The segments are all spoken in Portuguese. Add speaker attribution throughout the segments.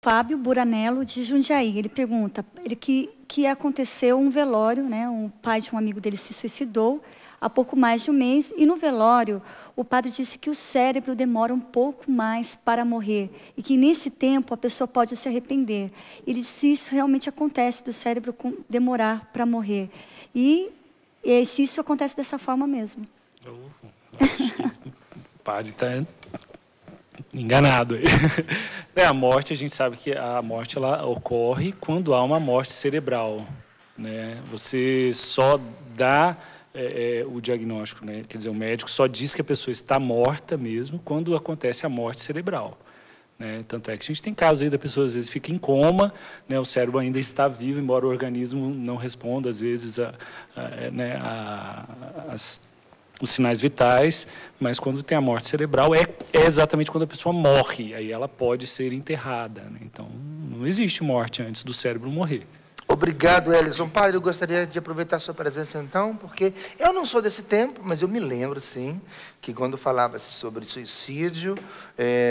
Speaker 1: Fábio Buranello, de Jundiaí. Ele pergunta que aconteceu um velório, né? Um pai de um amigo dele se suicidou há pouco mais de um mês, e no velório o padre disse que o cérebro demora um pouco mais para morrer, e que nesse tempo a pessoa pode se arrepender. Ele disse que isso realmente acontece, do cérebro demorar para morrer. E se isso acontece dessa forma mesmo.
Speaker 2: Acho que o padre está enganado aí. A morte, a gente sabe que a morte ela ocorre quando há uma morte cerebral, né? Você só dá o diagnóstico, né? Quer dizer, o médico só diz que a pessoa está morta mesmo quando acontece a morte cerebral, né? Tanto é que a gente tem casos aí da pessoa às vezes fica em coma, né? O cérebro ainda está vivo, embora o organismo não responda às vezes os sinais vitais, mas quando tem a morte cerebral é exatamente quando a pessoa morre, aí ela pode ser enterrada, né? Então não existe morte antes do cérebro morrer.
Speaker 3: Obrigado, Ellison. Padre, eu gostaria de aproveitar a sua presença, então, porque eu não sou desse tempo, mas eu me lembro, sim, que quando falava-se sobre suicídio,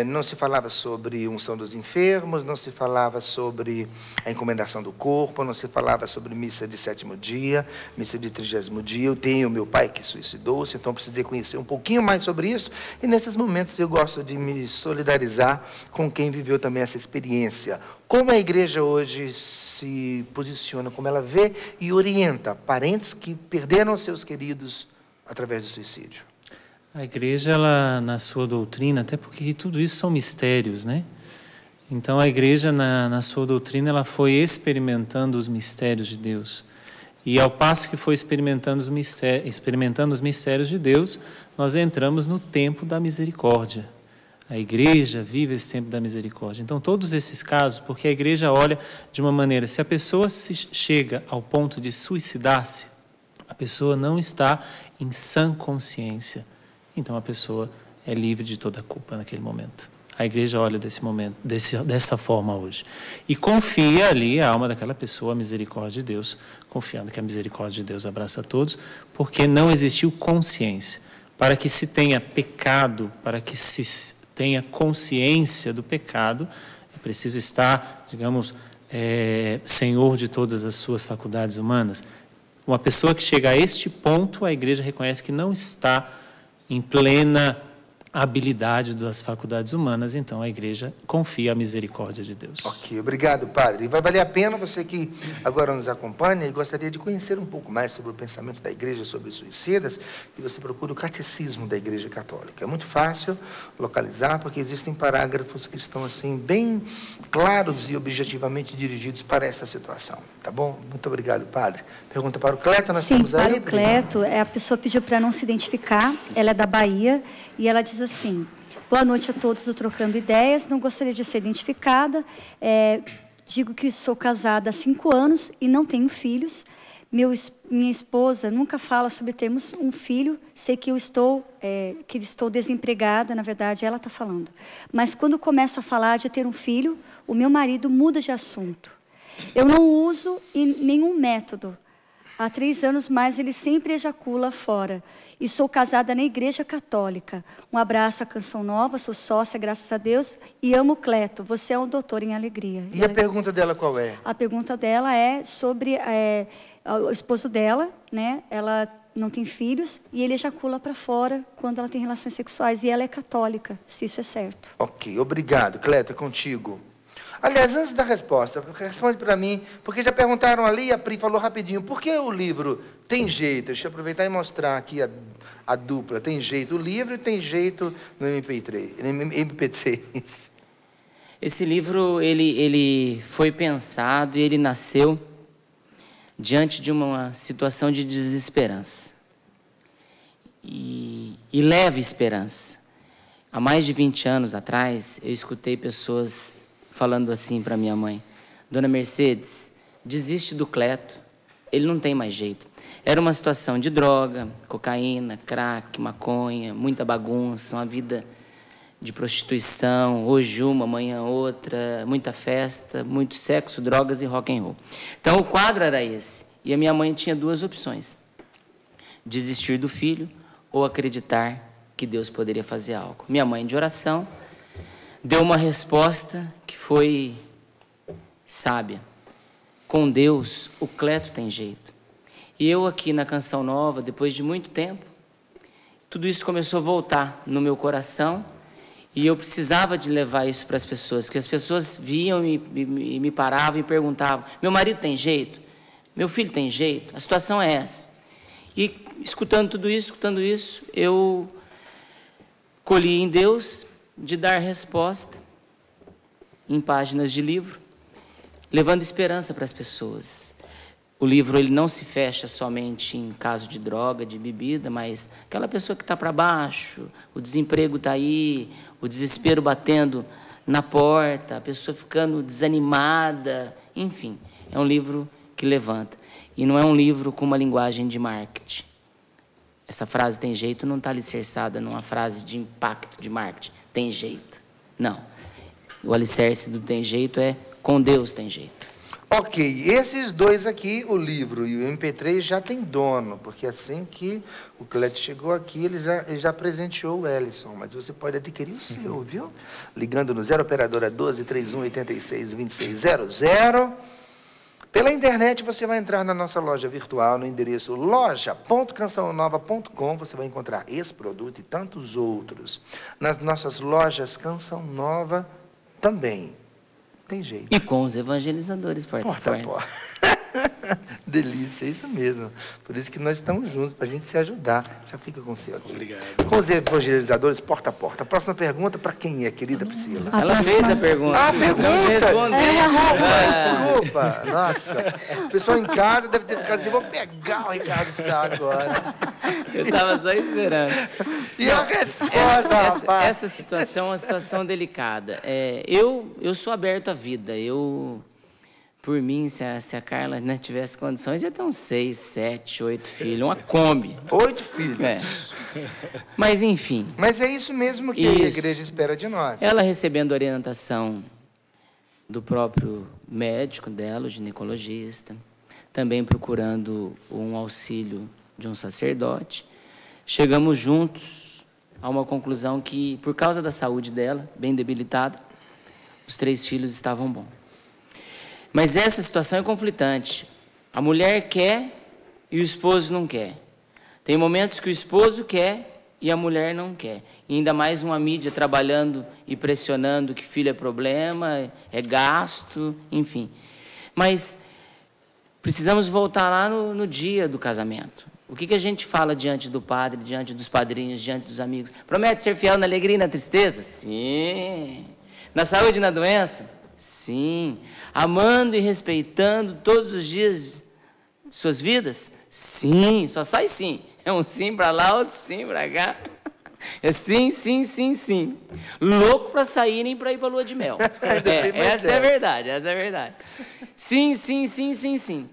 Speaker 3: não se falava sobre unção dos enfermos, não se falava sobre a encomendação do corpo, não se falava sobre missa de 7º dia, missa de 30º dia. Eu tenho meu pai que suicidou-se, então precisei conhecer um pouquinho mais sobre isso, e nesses momentos eu gosto de me solidarizar com quem viveu também essa experiência. Como a igreja hoje se posiciona, como ela vê e orienta parentes que perderam seus queridos através do suicídio?
Speaker 4: A igreja, ela, na sua doutrina, até porque tudo isso são mistérios, né? Então, a igreja, na sua doutrina, ela foi experimentando os mistérios de Deus. E, ao passo que foi experimentando os mistérios de Deus, nós entramos no tempo da misericórdia. A igreja vive esse tempo da misericórdia. Então, todos esses casos, porque a igreja olha de uma maneira, se a pessoa chega ao ponto de suicidar-se, a pessoa não está em sã consciência. Então, a pessoa é livre de toda a culpa naquele momento. A igreja olha dessa forma hoje. E confia ali a alma daquela pessoa, a misericórdia de Deus, confiando que a misericórdia de Deus abraça a todos, porque não existiu consciência. Para que se tenha pecado, para que se tenha consciência do pecado, é preciso estar, digamos, senhor de todas as suas faculdades humanas. Uma pessoa que chega a este ponto, a igreja reconhece que não está em plena habilidade das faculdades humanas, então a igreja confia a misericórdia de Deus.
Speaker 3: Ok, obrigado, padre. E vai valer a pena você que agora nos acompanha e gostaria de conhecer um pouco mais sobre o pensamento da igreja sobre suicidas, que você procura o catecismo da Igreja Católica. É muito fácil localizar, porque existem parágrafos que estão assim bem claros e objetivamente dirigidos para esta situação. Tá bom? Muito obrigado, padre. Pergunta para o Cleto, nós temos aí?
Speaker 1: Sim, para o Cleto, a pessoa pediu para não se identificar, ela é da Bahia, e ela diz assim: boa noite a todos do Trocando Ideias, não gostaria de ser identificada, digo que sou casada há 5 anos e não tenho filhos. Minha esposa nunca fala sobre termos um filho, sei que estou desempregada, na verdade ela está falando. Mas quando começo a falar de ter um filho, o meu marido muda de assunto. Eu não uso nenhum método. Há 3 anos mais ele sempre ejacula fora. E sou casada na Igreja Católica. Um abraço à Canção Nova, sou sócia, graças a Deus. E amo o Cleto, você é um doutor em alegria.
Speaker 3: E a pergunta dela qual é?
Speaker 1: A pergunta dela é sobre o esposo dela, né? Ela não tem filhos e ele ejacula para fora quando ela tem relações sexuais. E ela é católica, se isso é certo.
Speaker 3: Ok, obrigado. Cleto, é contigo. Aliás, antes da resposta, responde para mim, porque já perguntaram ali e a Pri falou rapidinho, por que o livro tem jeito? Deixa eu aproveitar e mostrar aqui a dupla. Tem jeito o livro e tem jeito no MP3.
Speaker 5: Esse livro, ele foi pensado e ele nasceu diante de uma situação de desesperança. E leva esperança. Há mais de 20 anos atrás, eu escutei pessoas falando assim para minha mãe: Dona Mercedes, desiste do Cleto, ele não tem mais jeito. Era uma situação de droga, cocaína, crack, maconha, muita bagunça, uma vida de prostituição, hoje uma, amanhã outra, muita festa, muito sexo, drogas e rock and roll. Então o quadro era esse, e a minha mãe tinha 2 opções: desistir do filho ou acreditar que Deus poderia fazer algo. Minha mãe, de oração, deu uma resposta que foi sábia. Com Deus, o Cleto tem jeito. E eu aqui na Canção Nova, depois de muito tempo, tudo isso começou a voltar no meu coração e eu precisava de levar isso para as pessoas, porque as pessoas viam e me paravam e perguntavam, meu marido tem jeito? Meu filho tem jeito? A situação é essa. E escutando tudo isso, eu colhi em Deus de dar resposta em páginas de livro, levando esperança para as pessoas. O livro ele não se fecha somente em caso de droga, de bebida, mas aquela pessoa que está para baixo, o desemprego está aí, o desespero batendo na porta, a pessoa ficando desanimada, enfim. É um livro que levanta. E não é um livro com uma linguagem de marketing. Essa frase tem jeito não está alicerçada numa frase de impacto de marketing. Tem jeito. Não. O alicerce do tem jeito é com Deus tem jeito.
Speaker 3: Ok, esses dois aqui, o livro e o MP3, já tem dono, porque assim que o Cleto chegou aqui, ele já presenteou o Ellison, mas você pode adquirir o seu, viu? Ligando no 0 operadora 12 31 86 2600. Pela internet, você vai entrar na nossa loja virtual, no endereço loja.cançãonova.com, você vai encontrar esse produto e tantos outros. Nas nossas lojas Canção Nova também. Tem jeito.
Speaker 5: E com os evangelizadores porta a porta.
Speaker 3: Delícia, é isso mesmo. Por isso que nós estamos juntos, para a gente se ajudar. Já fica com o seu aqui.
Speaker 2: Obrigado.
Speaker 3: Com os evangelizadores porta a porta. A próxima pergunta para quem é, querida Priscila?
Speaker 5: Ela fez a pergunta.
Speaker 3: Ah, pergunta!
Speaker 5: Responder.
Speaker 3: Desculpa. Nossa. O pessoal em casa deve ter ficado... Eu vou pegar o Ricardo Sá agora.
Speaker 5: Eu estava só esperando.
Speaker 3: E a resposta, rapaz?
Speaker 5: Essa situação é uma situação delicada. Eu sou aberto à vida. Por mim, se a Carla tivesse condições, ia ter uns 6, 7, 8 filhos. Uma Kombi.
Speaker 3: 8 filhos.
Speaker 5: Mas, enfim.
Speaker 3: Mas é isso mesmo que a igreja espera de nós.
Speaker 5: Ela recebendo orientação do próprio médico dela, o ginecologista, também procurando um auxílio de um sacerdote, chegamos juntos a uma conclusão que, por causa da saúde dela, bem debilitada, os 3 filhos estavam bons. Mas essa situação é conflitante. A mulher quer e o esposo não quer. Tem momentos que o esposo quer e a mulher não quer. E ainda mais uma mídia trabalhando e pressionando que filho é problema, é gasto, enfim. Mas precisamos voltar lá no dia do casamento. O que a gente fala diante do padre, diante dos padrinhos, diante dos amigos? Promete ser fiel na alegria e na tristeza? Sim. Na saúde e na doença? Sim. Amando e respeitando todos os dias de suas vidas? Sim. Só sai sim. É um sim para lá, outro sim para cá. É sim, sim, sim, sim. Louco para saírem para ir para a lua de mel. Essa é a verdade, essa é a verdade. Sim, sim, sim, sim, sim.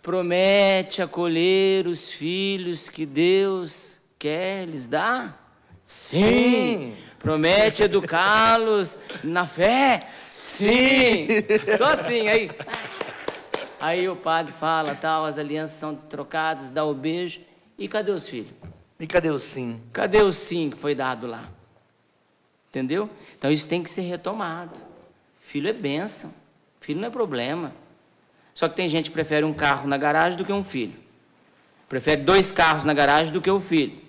Speaker 5: Promete acolher os filhos que Deus quer lhes dar? Sim. Promete educá-los na fé? Sim. Só assim, aí. Aí o padre fala, tal, as alianças são trocadas, dá o beijo. E cadê os filhos?
Speaker 3: E cadê o sim?
Speaker 5: Cadê o sim que foi dado lá? Entendeu? Então isso tem que ser retomado. Filho é bênção. Filho não é problema. Só que tem gente que prefere um carro na garagem do que um filho. Prefere 2 carros na garagem do que o filho.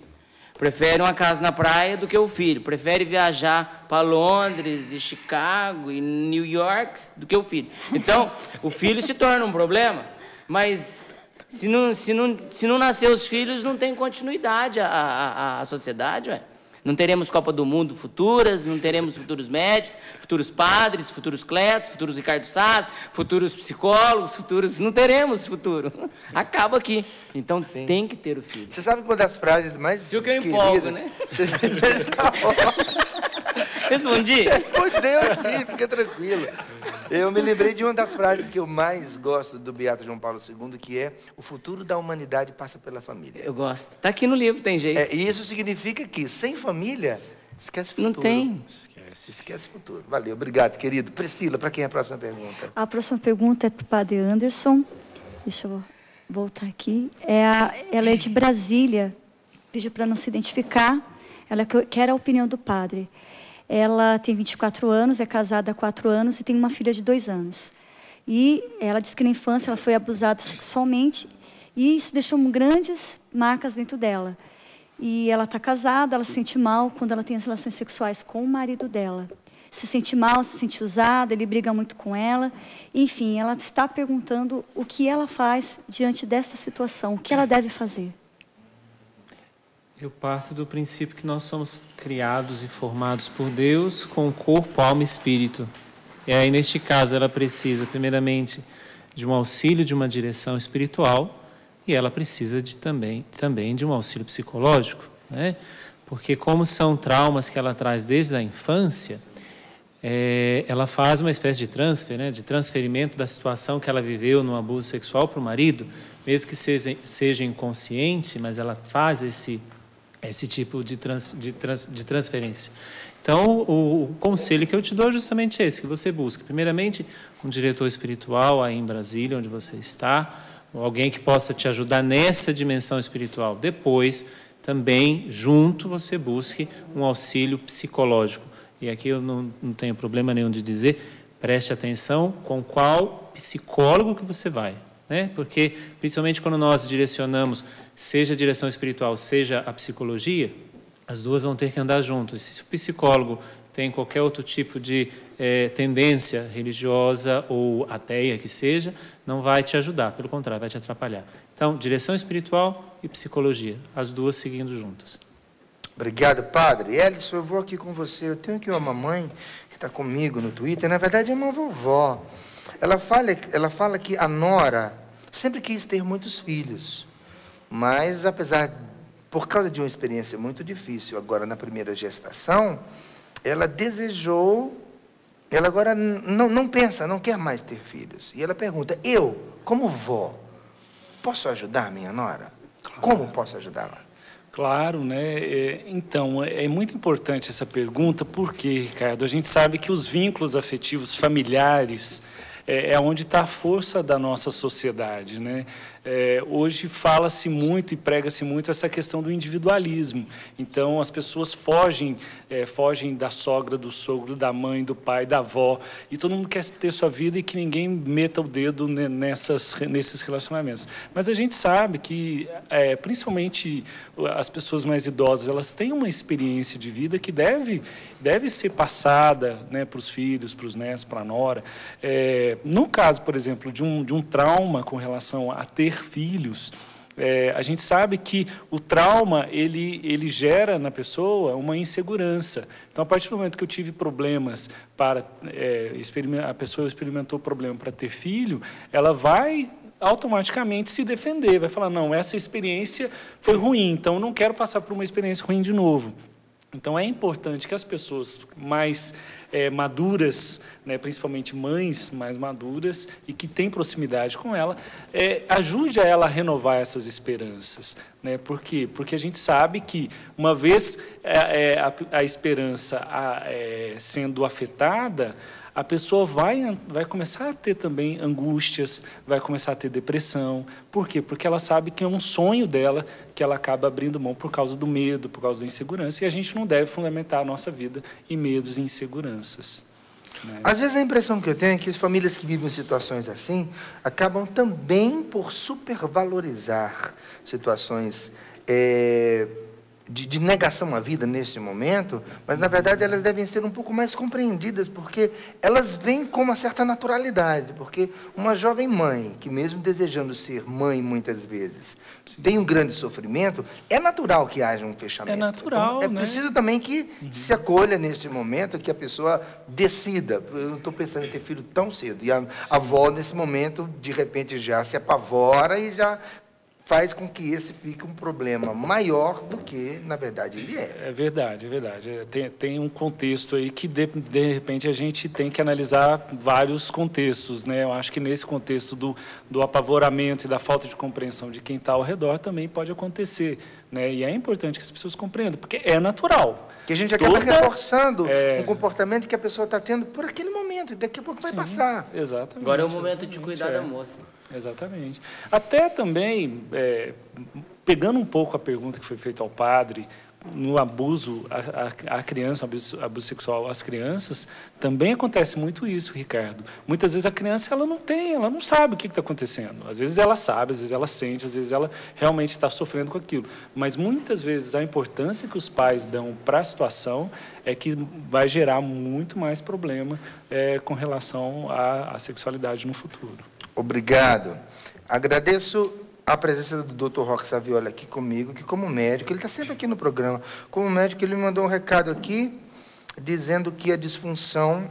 Speaker 5: Prefere uma casa na praia do que o filho. Prefere viajar para Londres e Chicago e New York do que o filho. Então, o filho se torna um problema, mas se não nascer os filhos, não tem continuidade a sociedade, ué. Não teremos Copa do Mundo futuras, não teremos futuros médicos, futuros padres, futuros Cletos, futuros Ricardo Sás, futuros psicólogos, futuros... Não teremos futuro. Acaba aqui. Então, tem que ter o filho.
Speaker 3: Você sabe uma das frases mais
Speaker 5: Se o que eu empolgo, né? Respondi?
Speaker 3: Respondeu sim, fica tranquilo. Eu me lembrei de uma das frases que eu mais gosto do Beato João Paulo II, que é: o futuro da humanidade passa pela família.
Speaker 5: Eu gosto. Está aqui no livro, tem jeito.
Speaker 3: E isso significa que, sem família, esquece futuro.
Speaker 5: Não tem.
Speaker 3: Esquece futuro. Valeu, obrigado, querido. Priscila, para quem é a próxima pergunta?
Speaker 1: A próxima pergunta é para o padre Anderson. Deixa eu voltar aqui. Ela é de Brasília. Pediu para não se identificar. Ela quer a opinião do padre. Ela tem 24 anos, é casada há 4 anos e tem uma filha de 2 anos. E ela diz que na infância ela foi abusada sexualmente e isso deixou grandes marcas dentro dela. E ela está casada, ela se sente mal quando ela tem as relações sexuais com o marido dela. Se sente mal, se sente usada, ele briga muito com ela. Enfim, ela está perguntando o que ela faz diante dessa situação, o que ela deve fazer.
Speaker 4: Eu parto do princípio que nós somos criados e formados por Deus com corpo, alma e espírito. E aí, neste caso, ela precisa, primeiramente, de um auxílio, de uma direção espiritual, e ela precisa também de um auxílio psicológico, né? Porque como são traumas que ela traz desde a infância, ela faz uma espécie de transfer, né? De transferimento da situação que ela viveu no abuso sexual para o marido, mesmo que seja inconsciente, mas ela faz esse tipo de transferência. Então, o conselho que eu te dou é justamente esse, que você busque, primeiramente, um diretor espiritual aí em Brasília, onde você está, alguém que possa te ajudar nessa dimensão espiritual. Depois, também, junto, você busque um auxílio psicológico. E aqui eu não tenho problema nenhum de dizer, preste atenção com qual psicólogo que você vai, né? Porque, principalmente quando nós direcionamos, seja a direção espiritual, seja a psicologia, as duas vão ter que andar juntos. Se o psicólogo tem qualquer outro tipo de tendência religiosa ou ateia que seja, não vai te ajudar, pelo contrário, vai te atrapalhar. Então, direção espiritual e psicologia, as duas seguindo juntas.
Speaker 3: Obrigado, padre. Elison, eu vou aqui com você. Eu tenho aqui uma mamãe que está comigo no Twitter, na verdade é uma vovó. Ela fala que a nora sempre quis ter muitos filhos, mas por causa de uma experiência muito difícil, agora na primeira gestação, ela desejou, ela agora não pensa, não quer mais ter filhos. E ela pergunta, eu, como vó, posso ajudar minha nora? Claro. Como posso ajudá-la?
Speaker 2: Claro, né? Então, é muito importante essa pergunta, porque, Ricardo, a gente sabe que os vínculos afetivos familiares é onde está a força da nossa sociedade, né? Hoje fala-se muito e prega-se muito essa questão do individualismo. Então, as pessoas fogem da sogra, do sogro, da mãe, do pai, da avó, e todo mundo quer ter sua vida e que ninguém meta o dedo nesses relacionamentos. Mas a gente sabe que, principalmente as pessoas mais idosas, elas têm uma experiência de vida que deve ser passada, né, para os filhos, para os netos, para a nora. No caso, por exemplo, de um trauma com relação a ter filhos, a gente sabe que o trauma ele gera na pessoa uma insegurança. Então, a partir do momento que eu tive problemas a pessoa experimentou problema para ter filho, ela vai automaticamente se defender, vai falar, não, essa experiência foi ruim, então eu não quero passar por uma experiência ruim de novo. Então, é importante que as pessoas mais maduras, né, principalmente mães mais maduras e que têm proximidade com ela, ajude a ela a renovar essas esperanças. Né? Por quê? Porque a gente sabe que, uma vez a esperança sendo afetada, a pessoa vai começar a ter também angústias, vai começar a ter depressão. Por quê? Porque ela sabe que é um sonho dela que ela acaba abrindo mão por causa do medo, por causa da insegurança. E a gente não deve fundamentar a nossa vida em medos e inseguranças. Né? Às
Speaker 3: vezes a impressão que eu tenho é que as famílias que vivem situações assim acabam também por supervalorizar situações de negação à vida nesse momento, mas, na verdade, elas devem ser um pouco mais compreendidas, porque elas vêm com uma certa naturalidade, porque uma jovem mãe, que mesmo desejando ser mãe muitas vezes, sim, tem um grande sofrimento, é natural que haja um fechamento.
Speaker 2: É natural,
Speaker 3: então, preciso também que se acolha neste momento, que a pessoa decida. Eu não estou pensando em ter filho tão cedo, e a avó, nesse momento, de repente, já se apavora e já faz com que esse fique um problema maior do que, na verdade, ele é.
Speaker 2: É verdade, é verdade. Tem um contexto aí que, de repente, a gente tem que analisar vários contextos, né? Eu acho que nesse contexto do apavoramento e da falta de compreensão de quem está ao redor também pode acontecer, né? E é importante que as pessoas compreendam, porque é natural.
Speaker 3: Que a gente acaba reforçando um comportamento que a pessoa está tendo por aquele momento, e daqui a pouco vai passar.
Speaker 2: Exatamente.
Speaker 5: Agora é o momento de cuidar da moça.
Speaker 2: Exatamente. Até também, pegando um pouco a pergunta que foi feita ao padre, no abuso a criança, abuso sexual às crianças, também acontece muito isso, Ricardo. Muitas vezes a criança ela não sabe o que está acontecendo. Às vezes ela sabe, às vezes ela sente, às vezes ela realmente está sofrendo com aquilo. Mas muitas vezes a importância que os pais dão para a situação é que vai gerar muito mais problema com relação à sexualidade no futuro.
Speaker 3: Obrigado. Agradeço a presença do Dr. Roque Savioli aqui comigo, que como médico, ele está sempre aqui no programa, como médico ele me mandou um recado aqui, dizendo que a disfunção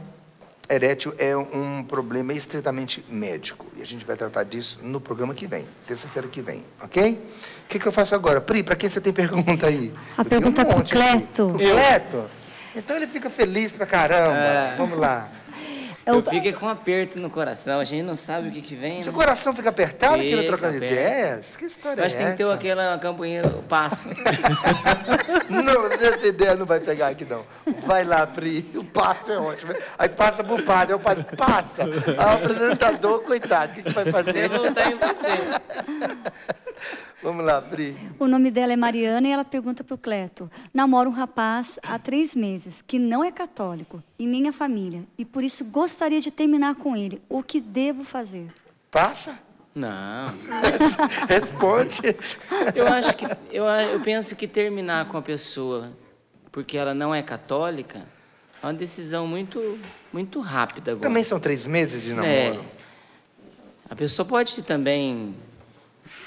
Speaker 3: erétil é um problema estritamente médico. E a gente vai tratar disso no programa que vem, terça-feira que vem, ok? O que eu faço agora? Pri, para quem você tem pergunta aí?
Speaker 1: A pergunta é para o Cleto.
Speaker 3: O Cleto? Então ele fica feliz pra caramba. Vamos lá.
Speaker 5: Eu fico com um aperto no coração, a gente não sabe o que vem.
Speaker 3: Seu coração fica apertado aqui no
Speaker 5: Fica
Speaker 3: Trocando Ideias? Que história é essa?
Speaker 5: Mas tem que ter aquela campainha, o passo.
Speaker 3: Não, essa ideia não vai pegar aqui, não. Vai lá, Pri, o passo é ótimo. Aí passa pro padre, aí o padre passa. Aí o apresentador, coitado, o que vai fazer?
Speaker 5: Eu vou voltar em você.
Speaker 3: Vamos lá, Pri.
Speaker 1: O nome dela é Mariana e ela pergunta para o Cleto. Namoro um rapaz há 3 meses, que não é católico, e nem a família, e por isso gostaria de terminar com ele. O que devo fazer?
Speaker 3: Passa?
Speaker 5: Não.
Speaker 3: Responde.
Speaker 5: Eu penso que terminar com a pessoa porque ela não é católica é uma decisão muito rápida agora.
Speaker 3: Também são 3 meses de namoro.
Speaker 5: A pessoa pode também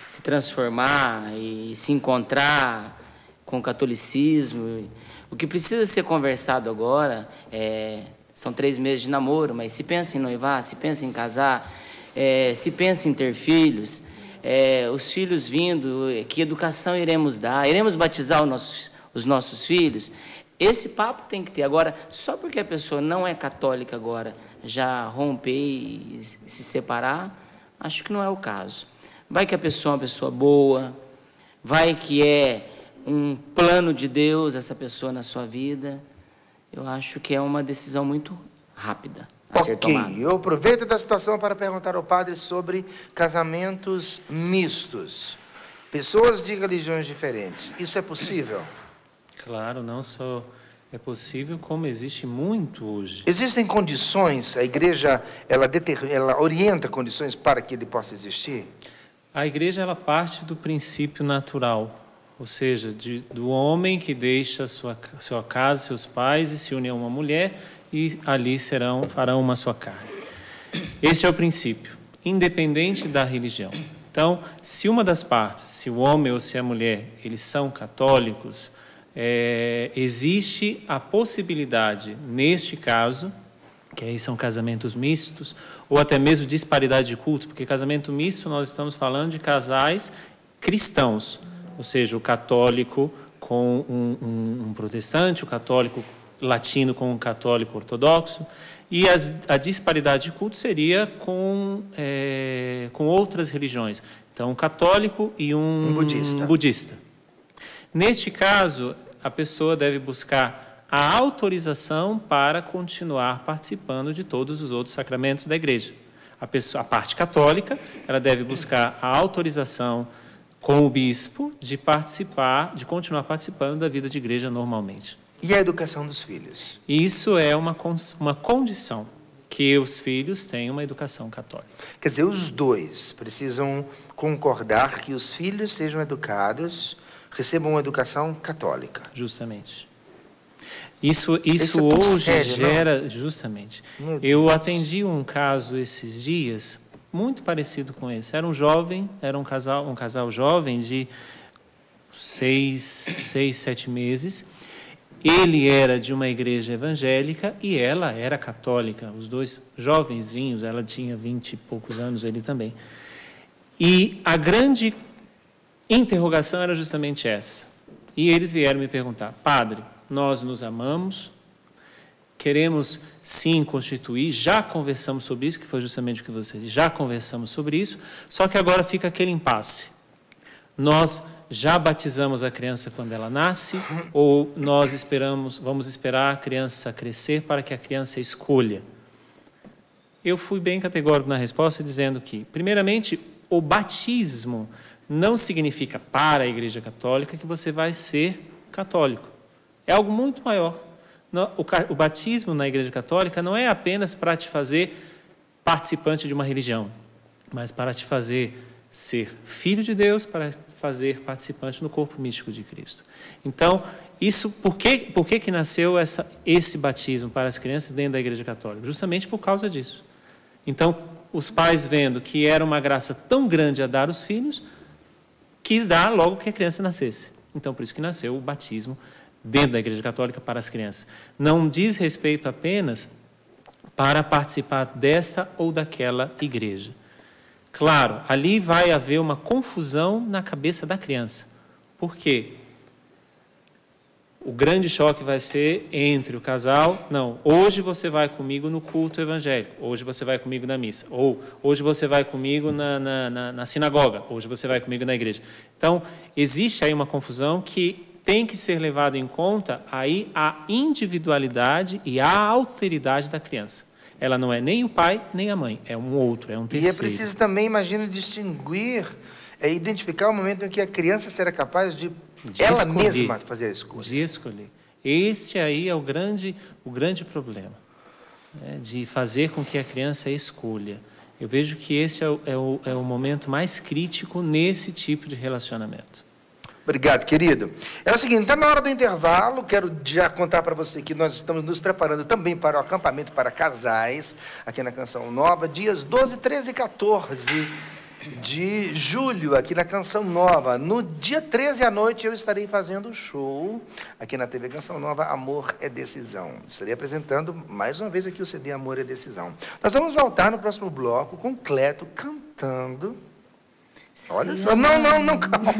Speaker 5: se transformar e se encontrar com o catolicismo. O que precisa ser conversado agora são 3 meses de namoro, mas se pensa em noivar, se pensa em casar, se pensa em ter filhos, os filhos vindo, que educação iremos dar, iremos batizar os nossos filhos. Esse papo tem que ter. Agora, só porque a pessoa não é católica agora, já romper e se separar, acho que não é o caso. Vai que a pessoa é uma pessoa boa, vai que é um plano de Deus essa pessoa na sua vida. Eu acho que é uma decisão muito rápida a ser tomada.
Speaker 3: Eu aproveito da situação para perguntar ao padre sobre casamentos mistos. Pessoas de religiões diferentes. Isso é possível?
Speaker 4: Claro, não só é possível, como existe muito hoje.
Speaker 3: Existem condições, a igreja ela orienta condições para que ele possa existir?
Speaker 4: A igreja ela parte do princípio natural, ou seja, do homem que deixa sua casa, seus pais e se une a uma mulher e ali farão uma só carne. Esse é o princípio, independente da religião. Então, se uma das partes, se o homem ou se a mulher, eles são católicos, existe a possibilidade, neste caso, que aí são casamentos mistos, ou até mesmo disparidade de culto, porque casamento misto nós estamos falando de casais cristãos, ou seja, o católico com um protestante, o católico latino com um católico ortodoxo, e a disparidade de culto seria com outras religiões. Então, um católico e um budista. Neste caso, a pessoa deve buscar a autorização para continuar participando de todos os outros sacramentos da igreja. A parte católica, ela deve buscar a autorização com o bispo de continuar participando da vida de igreja normalmente.
Speaker 3: E a educação dos filhos?
Speaker 4: Isso é uma condição, que os filhos tenham uma educação católica.
Speaker 3: Quer dizer, os dois precisam concordar que os filhos sejam educados, recebam uma educação católica.
Speaker 4: Justamente. Isso
Speaker 3: é
Speaker 4: hoje
Speaker 3: sério,
Speaker 4: gera...
Speaker 3: Não?
Speaker 4: Justamente. Eu atendi um caso esses dias, muito parecido com esse. Era um casal jovem de 6, 7 meses. Ele era de uma igreja evangélica e ela era católica. Os dois jovenzinhos, ela tinha 20 e poucos anos, ele também. E a grande interrogação era justamente essa. E eles vieram me perguntar: padre, nós nos amamos, queremos sim constituir, já conversamos sobre isso, que foi justamente o que você disse, já conversamos sobre isso, só que agora fica aquele impasse. Nós já batizamos a criança quando ela nasce, ou nós vamos esperar a criança crescer para que a criança escolha? Eu fui bem categórico na resposta, dizendo que, primeiramente, o batismo não significa para a Igreja Católica que você vai ser católico. É algo muito maior. O batismo na Igreja Católica não é apenas para te fazer participante de uma religião, mas para te fazer ser filho de Deus, para fazer participante no corpo místico de Cristo. Então, por que nasceu esse batismo para as crianças dentro da Igreja Católica? Justamente por causa disso. Então, os pais, vendo que era uma graça tão grande a dar aos filhos, quis dar logo que a criança nascesse. Então, por isso que nasceu o batismo dentro da Igreja Católica para as crianças. Não diz respeito apenas para participar desta ou daquela igreja. Claro, ali vai haver uma confusão na cabeça da criança. Por quê? O grande choque vai ser entre o casal, não, hoje você vai comigo no culto evangélico, hoje você vai comigo na missa, ou hoje você vai comigo na sinagoga, hoje você vai comigo na igreja. Então, existe aí uma confusão que tem que ser levado em conta aí a individualidade e a alteridade da criança. Ela não é nem o pai, nem a mãe, é um outro, é um terceiro.
Speaker 3: E é preciso também, imagino, distinguir, identificar o momento em que a criança será capaz de ela mesma fazer a escolha.
Speaker 4: De escolher. Este aí é o grande problema, né, de fazer com que a criança escolha. Eu vejo que esse é o momento mais crítico nesse tipo de relacionamento.
Speaker 3: Obrigado, querido. É o seguinte, está na hora do intervalo, quero já contar para você que nós estamos nos preparando também para o acampamento para casais, aqui na Canção Nova, dias 12, 13 e 14 de julho, aqui na Canção Nova. No dia 13 à noite eu estarei fazendo o show aqui na TV Canção Nova, Amor é Decisão. Estarei apresentando mais uma vez aqui o CD Amor é Decisão. Nós vamos voltar no próximo bloco com Cleto cantando... Olha só, não, calma.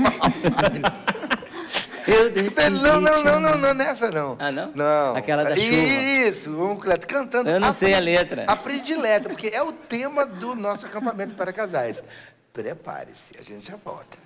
Speaker 5: Eu decidi.
Speaker 3: Não, nessa não.
Speaker 5: Ah, não?
Speaker 3: Não.
Speaker 5: Aquela da chuva.
Speaker 3: Isso, o Cleto cantando.
Speaker 5: Eu não sei a letra.
Speaker 3: A predileta, porque é o tema do nosso acampamento para casais. Prepare-se, a gente já volta.